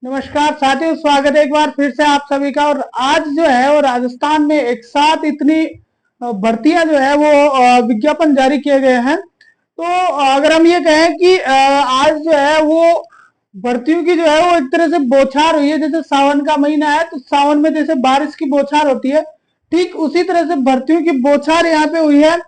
नमस्कार साथियों, स्वागत है एक बार फिर से आप सभी का। और आज जो है वो राजस्थान में एक साथ इतनी भर्तियां जो है वो विज्ञापन जारी किए गए हैं। तो अगर हम ये कहें कि आज जो है वो भर्तियों की जो है वो एक तरह से बौछार हुई है। जैसे सावन का महीना है तो सावन में जैसे बारिश की बौछार होती है, ठीक उसी तरह से भर्तियों की बौछार यहाँ पे हुई है।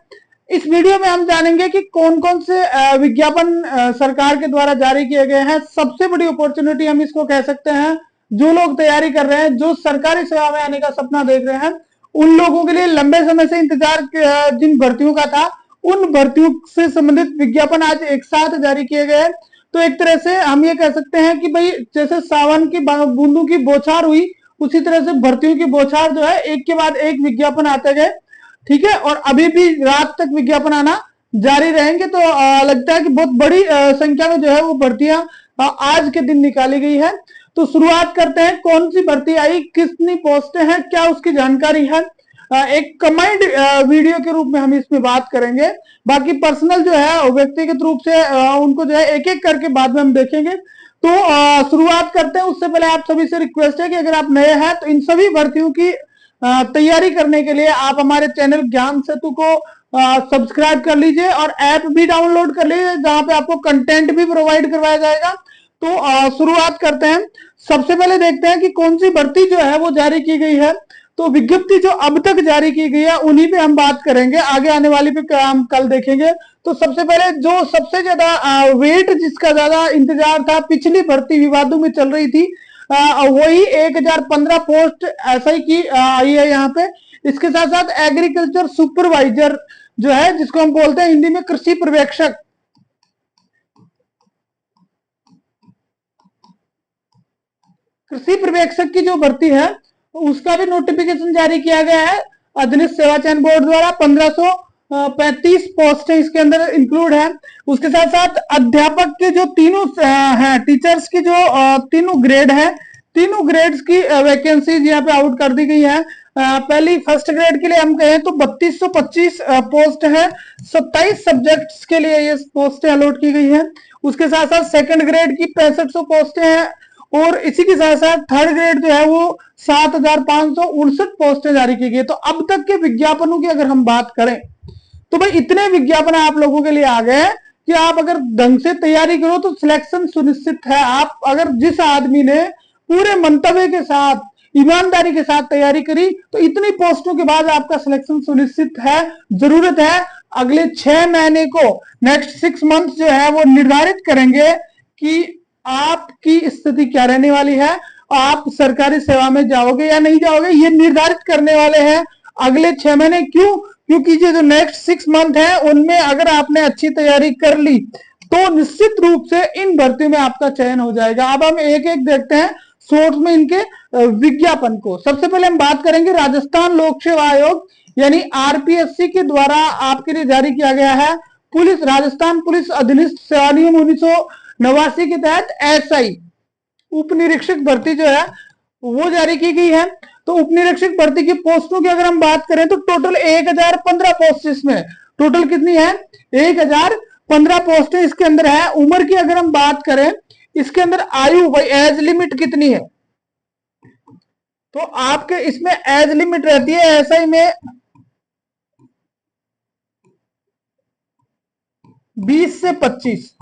इस वीडियो में हम जानेंगे कि कौन कौन से विज्ञापन सरकार के द्वारा जारी किए गए हैं। सबसे बड़ी अपॉर्चुनिटी हम इसको कह सकते हैं, जो लोग तैयारी कर रहे हैं, जो सरकारी सेवा में आने का सपना देख रहे हैं, उन लोगों के लिए लंबे समय से इंतजार जिन भर्तियों का था, उन भर्तियों से संबंधित विज्ञापन आज एक साथ जारी किए गए हैं। तो एक तरह से हम ये कह सकते हैं कि भाई जैसे सावन की बूंदों की बौछार हुई, उसी तरह से भर्तियों की बौछार जो है एक के बाद एक विज्ञापन आते गए। ठीक है, और अभी भी रात तक विज्ञापन आना जारी रहेंगे। तो लगता है कि बहुत बड़ी संख्या में जो है वो भर्तियां आज के दिन निकाली गई है। तो शुरुआत करते हैं, कौन सी भर्ती आई, कितनी पोस्टें हैं, क्या उसकी जानकारी है। एक कमांड वीडियो के रूप में हम इसमें बात करेंगे। बाकी पर्सनल जो है व्यक्तिगत रूप से उनको जो है एक एक करके बाद में हम देखेंगे। तो शुरुआत करते हैं। उससे पहले आप सभी से रिक्वेस्ट है कि अगर आप नए हैं तो इन सभी भर्तियों की तैयारी करने के लिए आप हमारे चैनल ज्ञान सेतु को सब्सक्राइब कर लीजिए और ऐप भी डाउनलोड कर लीजिए, जहां पे आपको कंटेंट भी प्रोवाइड करवाया जाएगा। तो शुरुआत करते हैं। सबसे पहले देखते हैं कि कौन सी भर्ती जो है वो जारी की गई है। तो विज्ञप्ति जो अब तक जारी की गई है उन्हीं पे हम बात करेंगे, आगे आने वाली पे हम कल देखेंगे। तो सबसे पहले जो सबसे ज्यादा वेट जिसका ज्यादा इंतजार था, पिछली भर्ती विवादों में चल रही थी, वही 1015 पोस्ट एसआई की आई है यहाँ पे। इसके साथ साथ एग्रीकल्चर सुपरवाइजर जो है, जिसको हम बोलते हैं हिंदी में कृषि पर्यवेक्षक, कृषि पर्यवेक्षक की जो भर्ती है उसका भी नोटिफिकेशन जारी किया गया है अधीनस्थ सेवा चयन बोर्ड द्वारा। 1535 पोस्ट इसके अंदर इंक्लूड है। उसके साथ साथ अध्यापक के जो तीनों हैं, टीचर्स की जो तीनों ग्रेड है, तीनों ग्रेड्स की वैकेंसीज यहाँ पे आउट कर दी गई है। पहली फर्स्ट ग्रेड के लिए हम कहें तो 3225 पोस्ट है, 27 सब्जेक्ट्स के लिए ये पोस्टें अलॉट की गई है। उसके साथ साथ सेकंड ग्रेड की 6500 पोस्टें हैं, और इसी के साथ साथ थर्ड ग्रेड जो है वो 7559 पोस्टें जारी की गई। तो अब तक के विज्ञापनों की अगर हम बात करें तो भाई इतने विज्ञापन आप लोगों के लिए आ गए हैं कि आप अगर ढंग से तैयारी करो तो सिलेक्शन सुनिश्चित है। आप अगर जिस आदमी ने पूरे मंतव्य के साथ, ईमानदारी के साथ तैयारी करी, तो इतनी पोस्टों के बाद आपका सिलेक्शन सुनिश्चित है। जरूरत है अगले 6 महीने को, नेक्स्ट 6 मंथ जो है वो निर्धारित करेंगे कि आपकी स्थिति क्या रहने वाली है, आप सरकारी सेवा में जाओगे या नहीं जाओगे, ये निर्धारित करने वाले हैं अगले 6 महीने। क्यों? क्योंकि ये जो नेक्स्ट 6 मंथ है उनमें अगर आपने अच्छी तैयारी कर ली तो निश्चित रूप से इन भर्तियों में आपका चयन हो जाएगा। अब हम एक एक देखते हैं सोर्स में इनके विज्ञापन को। सबसे पहले हम बात करेंगे राजस्थान लोक सेवा आयोग यानी आरपीएससी के द्वारा आपके लिए जारी किया गया है पुलिस, राजस्थान पुलिस अधिनियम सेवा नियम 1989 के तहत एसआई उप निरीक्षक भर्ती जो है वो जारी की गई है। तो उप निरीक्षक भर्ती की पोस्टों की अगर हम बात करें तो टोटल 1015 पोस्ट, इसमें टोटल कितनी है, 1015 पोस्ट इसके अंदर है। उम्र की अगर हम बात करें, इसके अंदर आयु, भाई एज लिमिट कितनी है, तो आपके इसमें एज लिमिट रहती है एसआई में 20 से 25।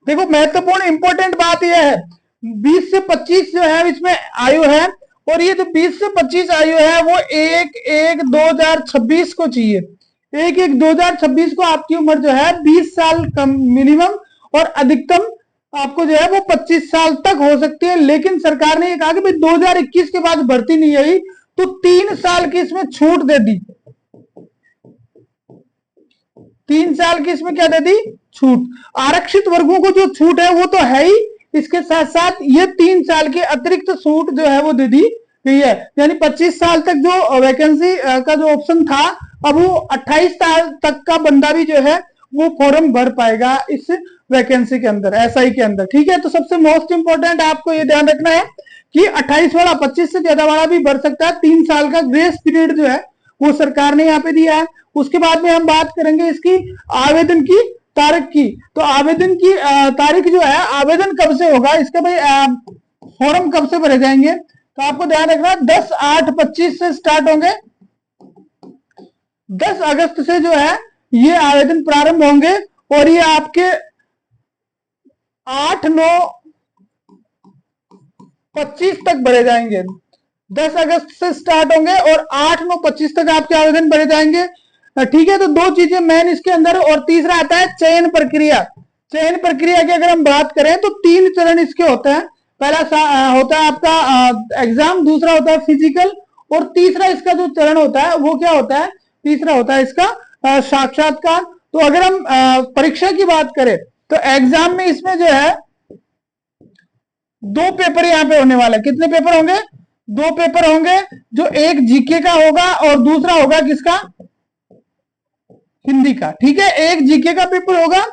देखो महत्वपूर्ण इंपॉर्टेंट बात यह है, 20 से 25 जो है इसमें आयु है, और ये जो 20 से 25 आयु है वो 1/1/2026 को चाहिए। 1/1/2026 को आपकी उम्र जो है 20 साल कम मिनिमम, और अधिकतम आपको जो है वो 25 साल तक हो सकती है। लेकिन सरकार ने ये कहा कि भाई 2021 के बाद भर्ती नहीं आई तो 3 साल की इसमें छूट दे दी, 3 साल की इसमें क्या दे दी, छूट। आरक्षित वर्गों को जो छूट है वो तो है ही, इसके साथ साथ ये 3 साल की अतिरिक्त छूट जो है वो दे दी गई है। यानी 25 साल तक जो वैकेंसी का जो ऑप्शन था, अब वो 28 साल तक का बंदा भी जो है वो फॉर्म भर पाएगा इस वैकेंसी के अंदर, एसआई के अंदर। ठीक है, तो सबसे मोस्ट इंपॉर्टेंट आपको ये ध्यान रखना है कि 28 वाला 25 से ज्यादा वाला भी भर सकता है। 3 साल का ग्रेस पीरियड जो है वो सरकार ने यहाँ पे दिया है। उसके बाद में हम बात करेंगे इसकी आवेदन की तारीख की। तो आवेदन की तारीख जो है, आवेदन कब से होगा इसका भाई फॉर्म कब से भरे जाएंगे, तो आपको ध्यान रखना 10/8/25 से स्टार्ट होंगे। 10 अगस्त से जो है ये आवेदन प्रारंभ होंगे और ये आपके 8/9/25 तक भरे जाएंगे। 10 अगस्त से स्टार्ट होंगे और 8/9/25 तक आपके आवेदन भरे जाएंगे। ठीक है, तो दो चीजें मेन इसके अंदर, और तीसरा आता है चयन प्रक्रिया। चयन प्रक्रिया की अगर हम बात करें तो 3 चरण इसके होते हैं। पहला होता है आपका एग्जाम, दूसरा होता है फिजिकल, और तीसरा इसका जो चरण होता है वो क्या होता है, तीसरा होता है इसका साक्षात्कार। तो अगर हम परीक्षा की बात करें तो एग्जाम में इसमें जो है 2 पेपर यहाँ पे होने वाले। कितने पेपर होंगे, 2 पेपर होंगे, जो एक जीके का होगा और दूसरा होगा किसका, हिंदी का। ठीक है, एक जीके का पेपर होगा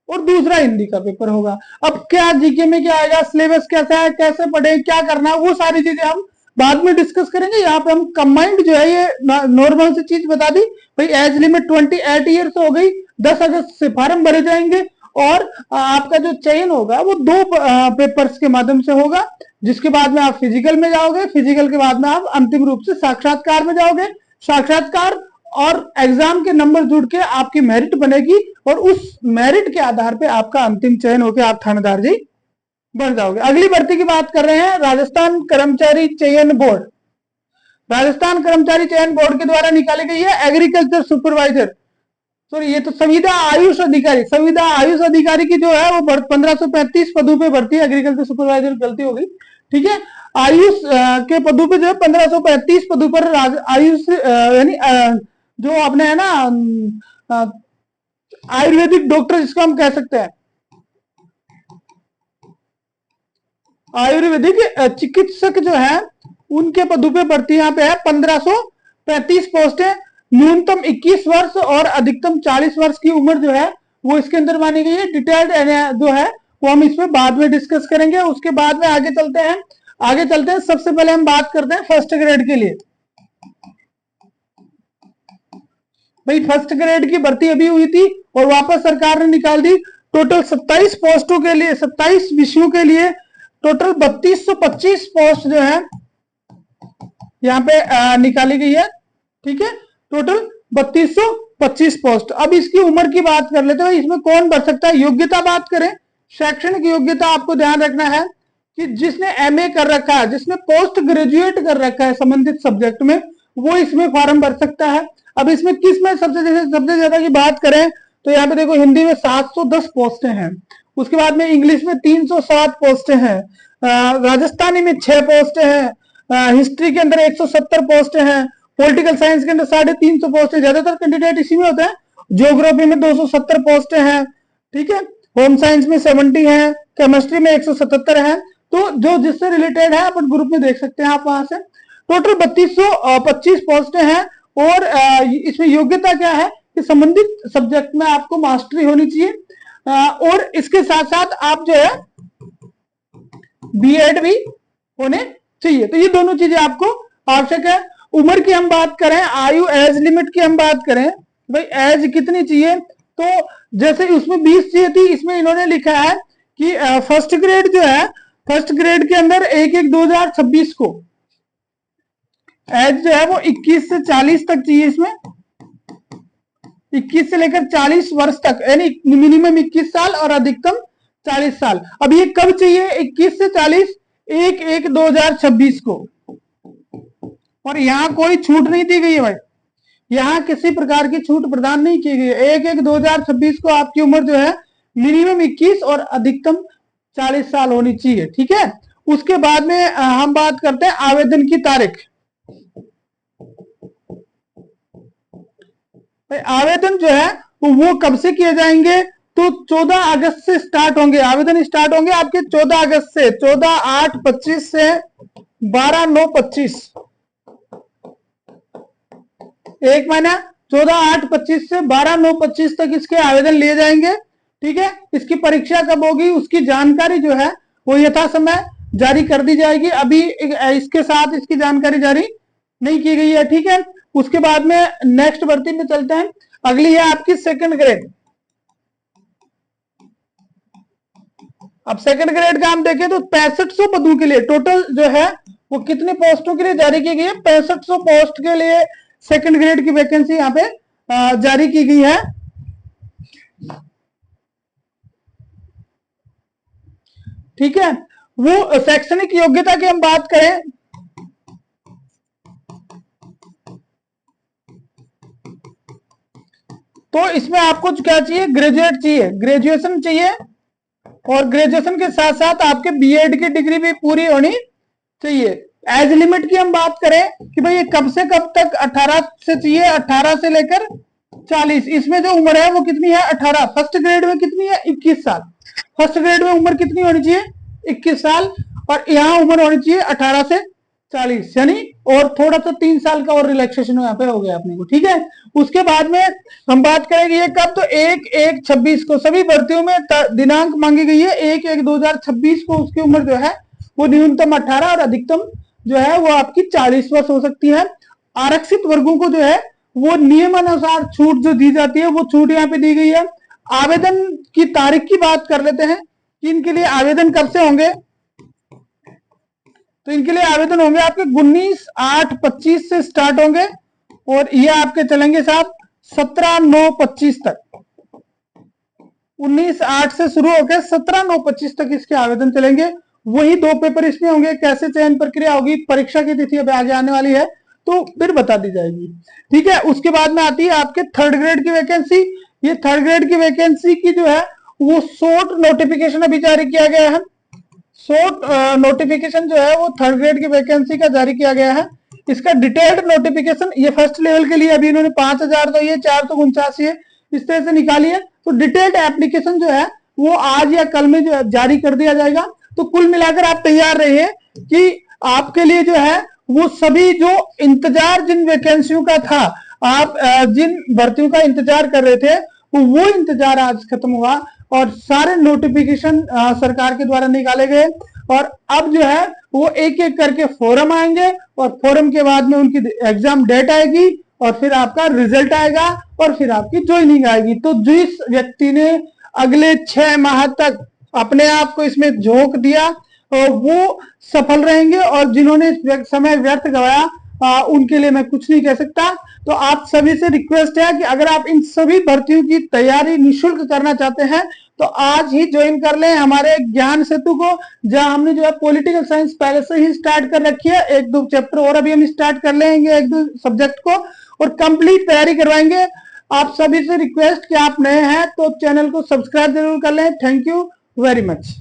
और दूसरा हिंदी का पेपर होगा। अब क्या जीके में क्या आएगा, सिलेबस कैसा है, कैसे पढ़े, क्या करना है, वो सारी चीजें हम बाद में डिस्कस करेंगे। यहाँ पे हम कंबाइंड जो है ये नॉर्मल सी चीज बता दी भाई। एज लिमिट 28 ईयर्स हो गई, 10 अगस्त से फॉर्म भरे जाएंगे और आपका जो चयन होगा वो 2 पेपर्स के माध्यम से होगा, जिसके बाद में आप फिजिकल में जाओगे, फिजिकल के बाद में आप अंतिम रूप से साक्षात्कार में जाओगे। साक्षात्कार और एग्जाम के नंबर जुड़ के आपकी मेरिट बनेगी और उस मेरिट के आधार पे आपका अंतिम चयन होकर आप थानेदार जी बन जाओगे। अगली भर्ती की बात कर रहे हैं, राजस्थान कर्मचारी चयन बोर्ड। राजस्थान कर्मचारी चयन बोर्ड के द्वारा निकाली गई है एग्रीकल्चर सुपरवाइजर, सॉरी ये तो संविदा आयुष अधिकारी, संविदा आयुष अधिकारी की जो है वो 1535 पदों पे भर्ती है। एग्रीकल्चर सुपरवाइजर गलती होगी, ठीक है। आयुष के पदों पे जो है 1535 पदों पर आयुष यानी जो अपने है ना आयुर्वेदिक डॉक्टर जिसको हम कह सकते हैं, आयुर्वेदिक चिकित्सक जो है उनके पदों पे भर्ती यहाँ पे है। 1535 पोस्ट है। न्यूनतम 21 वर्ष और अधिकतम 40 वर्ष की उम्र जो है वो इसके अंदर मानी गई है। डिटेल्ड जो है वो हम इसमें बाद में डिस्कस करेंगे। उसके बाद में आगे चलते हैं। सबसे पहले हम बात करते हैं फर्स्ट ग्रेड के लिए। भाई फर्स्ट ग्रेड की भर्ती अभी हुई थी और वापस सरकार ने निकाल दी। टोटल 27 पोस्टों के लिए, 27 विषयों के लिए टोटल 3225 पोस्ट जो है यहाँ पे निकाली गई है। ठीक है, टोटल 3225 पोस्ट। अब इसकी उम्र की बात कर लेते हैं, इसमें कौन भर सकता है। योग्यता बात करें, शैक्षणिक योग्यता आपको ध्यान रखना है कि जिसने एमए कर रखा है, जिसने पोस्ट ग्रेजुएट कर रखा है संबंधित सब्जेक्ट में, वो इसमें फॉर्म भर सकता है। अब इसमें किस में सबसे ज्यादा की बात करें तो यहाँ पे देखो हिंदी में 710 पोस्टें हैं, उसके बाद में इंग्लिश में 307 पोस्टें हैं, राजस्थानी में 6 पोस्टें हैं, हिस्ट्री के अंदर 170 पोस्टें हैं, पॉलिटिकल साइंस के अंदर 350 पोस्टें, ज्यादातर कैंडिडेट इसी में होते हैं। ज्योग्राफी में 270 पोस्टें हैं, ठीक है। होम साइंस में 70 है, केमिस्ट्री में 177 है। तो जो जिससे रिलेटेड है अपन ग्रुप में देख सकते हैं आप वहां से। टोटल 3225 पोस्टें हैं और इसमें योग्यता क्या है कि संबंधित सब्जेक्ट में आपको मास्टरी होनी चाहिए और इसके साथ साथ आप जो है बीएड भी होने चाहिए। तो ये दोनों चीजें आपको आवश्यक है। उम्र की हम बात करें, आयु एज लिमिट की हम बात करें, भाई एज कितनी चाहिए, तो जैसे उसमें 20 चाहिए थी, इसमें इन्होंने लिखा है कि फर्स्ट ग्रेड जो है, फर्स्ट ग्रेड के अंदर 1/1/2026 को एज जो है वो 21 से 40 तक चाहिए। इसमें 21 से लेकर 40 वर्ष तक, यानी मिनिमम 21 साल और अधिकतम 40 साल। अब ये कब चाहिए, 21 से 40 1/1/2026 को। और यहां कोई छूट नहीं दी गई है भाई, यहां किसी प्रकार की छूट प्रदान नहीं की गई है। 1/1/2026 को आपकी उम्र जो है मिनिमम 21 और अधिकतम 40 साल होनी चाहिए, ठीक है। उसके बाद में हम बात करते हैं आवेदन की तारीख। आवेदन जो है वो कब से किए जाएंगे, तो 14 अगस्त से स्टार्ट होंगे। आवेदन स्टार्ट होंगे आपके 14 अगस्त से, 14/8/25 से 12/9/25, एक महीना। 14/8/25 से 12/9/25 तक इसके आवेदन लिए जाएंगे, ठीक है। इसकी परीक्षा कब होगी उसकी जानकारी जो है वो यथा समय जारी कर दी जाएगी। अभी इसके साथ इसकी जानकारी जारी नहीं की गई है, ठीक है। उसके बाद में नेक्स्ट भर्ती में चलते हैं। अगली है आपकी सेकंड ग्रेड। अब सेकंड ग्रेड का हम देखें तो 6500 पदों के लिए टोटल जो है वो कितने पोस्टों के लिए जारी की गई है, 6500 पोस्ट के लिए सेकंड ग्रेड की वैकेंसी यहाँ पे जारी की गई है। ठीक है, वो शैक्षणिक योग्यता की हम बात करें तो इसमें आपको क्या चाहिए, ग्रेजुएट चाहिए, ग्रेजुएशन चाहिए, और ग्रेजुएशन के साथ साथ आपके बीएड की डिग्री भी पूरी होनी चाहिए। एज लिमिट की हम बात करें कि भाई ये कब से कब तक 18 से चाहिए, 18 से लेकर 40, इसमें जो उम्र है वो कितनी है, 18। फर्स्ट ग्रेड में कितनी है, 21 साल। फर्स्ट ग्रेड में उम्र कितनी होनी चाहिए, 21 साल, और यहाँ उम्र होनी चाहिए 18 से 40, यानी और थोड़ा सा 3 साल का और रिलैक्सेशन यहाँ पे हो गया अपने को। ठीक है, उसके बाद में हम बात करेंगे ये कब, तो 1/1/26 को सभी भर्तियों में दिनांक मांगी गई है 1/1/2026 को। उसकी उम्र जो है वो न्यूनतम 18 और अधिकतम जो है वो आपकी 40 वर्ष हो सकती है। आरक्षित वर्गों को जो है वो नियमानुसार छूट जो दी जाती है वो छूट यहाँ पे दी गई है। आवेदन की तारीख की बात कर लेते हैं कि इनके लिए आवेदन कब से होंगे, तो इनके लिए आवेदन होंगे आपके 19/8/25 से स्टार्ट होंगे और ये आपके चलेंगे साहब 17/9/25 तक। 19/8 से शुरू होकर 17/9/25 तक इसके आवेदन चलेंगे। वही 2 पेपर इसमें होंगे। कैसे चयन प्रक्रिया होगी, परीक्षा की तिथि अब आगे आने वाली है तो फिर बता दी जाएगी। ठीक है, उसके बाद में आती है आपके थर्ड ग्रेड की वैकेंसी। ये थर्ड ग्रेड की वैकेंसी की जो है वो शॉर्ट नोटिफिकेशन अभी जारी किया गया है। शॉर्ट नोटिफिकेशन जो है वो थर्ड ग्रेड की वैकेंसी का जारी किया गया है। इसका डिटेल्ड नोटिफिकेशन ये फर्स्ट लेवल के लिए अभी इन्होंने 5000 तो ये 449 है इस तरह से निकाली है। तो डिटेल्ड एप्लीकेशन जो है वो आज या कल में जो है जारी कर दिया जाएगा। तो कुल मिलाकर आप तैयार रहिए कि आपके लिए जो है वो सभी जो इंतजार जिन वैकेंसियों का था, आप जिन भर्तियों का इंतजार कर रहे थे वो इंतजार आज खत्म हुआ और सारे नोटिफिकेशन सरकार के द्वारा निकाले गए। और अब जो है वो एक एक करके फॉर्म आएंगे और फॉर्म के बाद में उनकी एग्जाम डेट आएगी और फिर आपका रिजल्ट आएगा और फिर आपकी ज्वाइनिंग आएगी। तो जिस व्यक्ति ने अगले 6 माह तक अपने आप को इसमें झोंक दिया वो सफल रहेंगे, और जिन्होंने समय व्यर्थ गवाया उनके लिए मैं कुछ नहीं कह सकता। तो आप सभी से रिक्वेस्ट है कि अगर आप इन सभी भर्तियों की तैयारी निःशुल्क करना चाहते हैं तो आज ही ज्वाइन कर लें हमारे ज्ञान सेतु को, जहां हमने जो है पॉलिटिकल साइंस पहले से ही स्टार्ट कर रखी है। 1-2 चैप्टर और अभी हम स्टार्ट कर लेंगे 1-2 सब्जेक्ट को और कंप्लीट तैयारी करवाएंगे। आप सभी से रिक्वेस्ट कि आप नए हैं तो चैनल को सब्सक्राइब जरूर कर लें। Thank you very much.